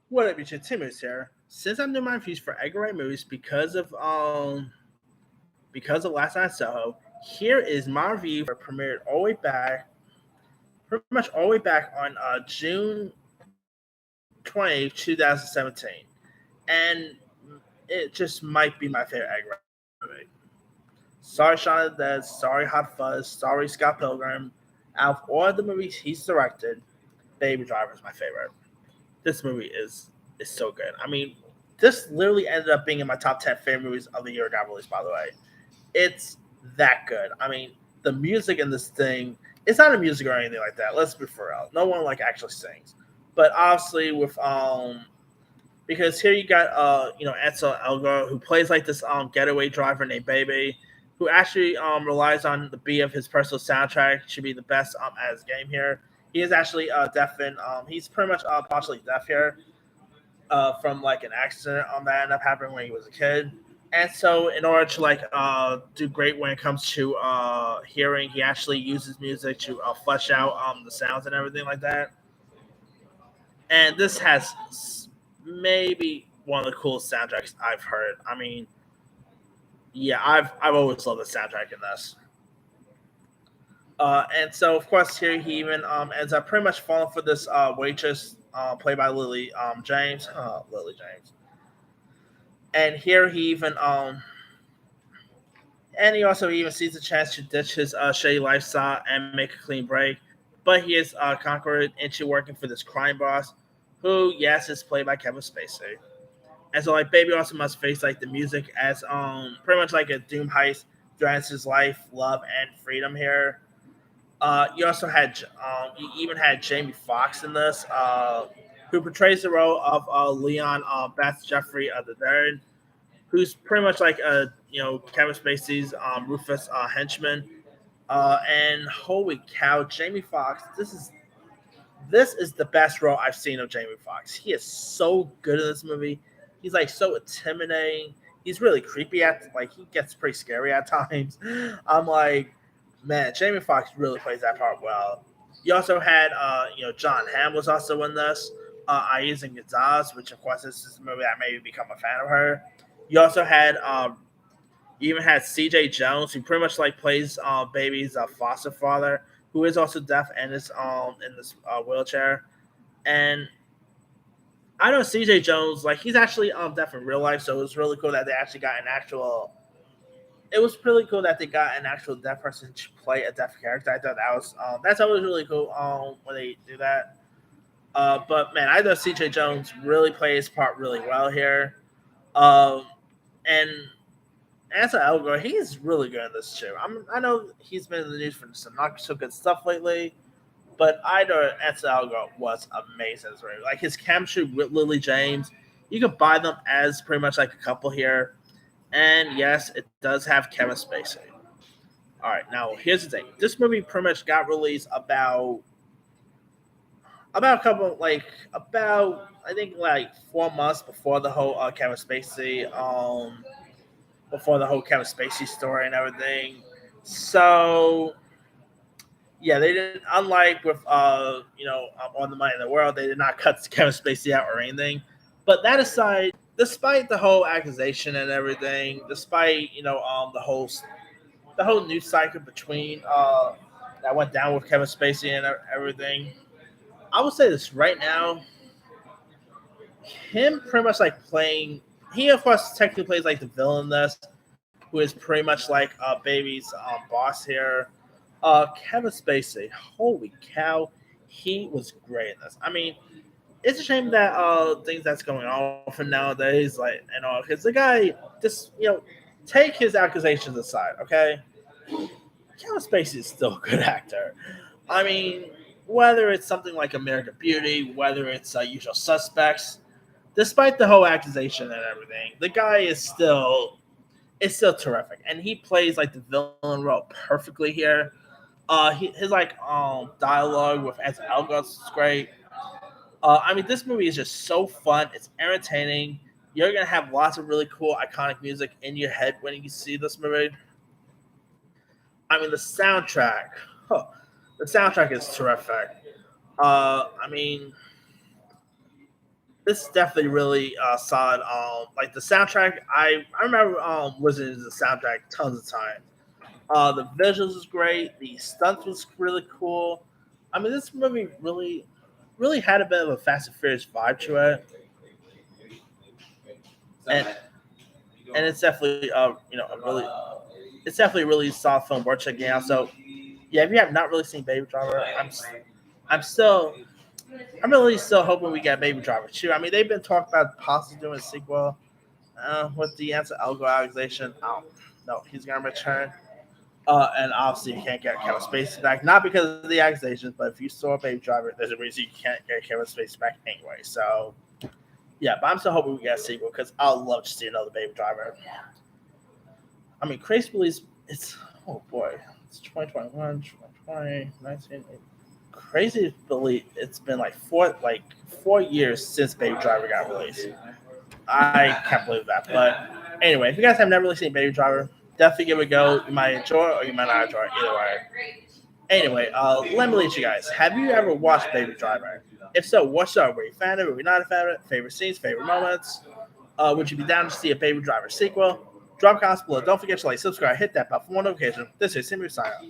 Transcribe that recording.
What up, YouTube? Timmons here. Since I'm doing my reviews for Edgar Wright movies because of Last Night in Soho, here is my review for premiered all the way back, pretty much all the way back on June 20th, 2017, and it just might be my favorite Edgar Wright movie. Sorry, Shaun of the Dead. Sorry, Hot Fuzz. Sorry, Scott Pilgrim. Out of all the movies he's directed, Baby Driver is my favorite. This movie is so good. I mean, this literally ended up being in my top 10 favorite movies of the year it got released. By the way, it's that good. I mean, the music in this thing, it's not a music or anything like that. Let's be for real. No one like actually sings, but obviously with because here you got Ansel Elgort who plays like this getaway driver named Baby, who actually relies on the beat of his personal soundtrack to be the best at his game here. He is actually deaf and he's pretty much partially deaf here from like an accident that ended up happening when he was a kid. And so, in order to like do great when it comes to hearing, he actually uses music to flesh out the sounds and everything like that. And this has maybe one of the coolest soundtracks I've heard. I mean, yeah, I've always loved the soundtrack in this. And so, of course, here he even ends up pretty much falling for this waitress played by Lily James. Lily James. And here he even and he also even sees a chance to ditch his shady lifestyle and make a clean break. But he is conquered into working for this crime boss, who yes is played by Kevin Spacey. And so like Baby also must face like the music as pretty much like a doom heist threatens his life, love, and freedom here. You also had you even had Jamie Foxx in this, who portrays the role of Leon Beth Jeffrey the third, who's pretty much like a Kevin Spacey's Rufus henchman. And holy cow, Jamie Foxx! This is the best role I've seen of Jamie Foxx. He is so good in this movie. He's like so intimidating. He's really creepy at like he gets pretty scary at times. I'm like, man, Jamie Foxx really plays that part well. You also had John Hamm was also in this. Aiza Gonzalez, which of course this is a movie that made me become a fan of her. You also had you even had C.J. Jones, who pretty much like plays Baby's foster father, who is also deaf and is in this wheelchair. And I know C.J. Jones, like he's actually deaf in real life, so it was really cool that they actually got an actual. It was really cool that they got an actual deaf person to play a deaf character. I thought that was that's always really cool when they do that. But man, I know C.J. Jones really plays his part really well here. Um, and Ansel Elgort, he's really good in this too. I know he's been in the news for some not so good stuff lately, but I know Ansel Elgort was amazing as well. Like his chemistry with Lily James, you could buy them as pretty much like a couple here. And yes, it does have Kevin Spacey. All right, now here's the thing. This movie pretty much got released about a couple about I think like 4 months before the whole Kevin Spacey story and everything. So yeah, they didn't. Unlike with on the Money in the World, they did not cut Kevin Spacey out or anything. But that aside, despite the whole accusation and everything, despite the whole news cycle between that went down with Kevin Spacey and everything, I would say this right now. Him pretty much like playing. He of course technically plays like the villain in this, who is pretty much like Baby's boss here. Kevin Spacey, holy cow, he was great in this. I mean, it's a shame that things that's going on for nowadays, like because the guy just take his accusations aside, okay? Kevin Spacey is still a good actor. I mean, whether it's something like American Beauty, whether it's Usual Suspects, despite the whole accusation and everything, the guy is still it's still terrific, and he plays like the villain role perfectly here. His like dialogue with Ansel Elgort is great. I mean, this movie is just so fun. It's entertaining. You're gonna have lots of really cool, iconic music in your head when you see this movie. I mean, the soundtrack. Huh, the soundtrack is terrific. I mean, this is definitely really solid. Like the soundtrack, I remember listening to the soundtrack tons of times. The visuals was great. The stunts was really cool. I mean, this movie really had a bit of a Fast and Furious vibe to it, and it's definitely it's definitely a really solid film worth checking out. So yeah, if you have not really seen Baby Driver, I'm still I'm really still hoping we get Baby Driver 2. I mean, they've been talking about possibly doing a sequel with the Ansel Elgort accusation. No, he's gonna return. And obviously you can't get Kevin Spacey back, not because of the accusations, but if you saw Baby Driver, there's a reason you can't get Kevin Spacey back anyway. So yeah, but I'm still hoping we get a sequel because I'd love to see another Baby Driver. I mean, Crazy Police, it's oh boy, it's 2021, 2020, 19. Crazy Believe it's been like 4 years since Baby Driver got released. I can't believe that. But anyway, if you guys have never really seen Baby Driver, definitely give it a go. You might enjoy it or you might not enjoy it. Either way. Anyway, let me lead you guys. Have you ever watched Baby Driver? If so, what's up? Were you a fan of it? Were you not a fan of it? Favorite scenes, favorite moments? Would you be down to see a Baby Driver sequel? Drop comments below. Don't forget to like, subscribe, hit that bell for more notifications. This is Simmy sign out.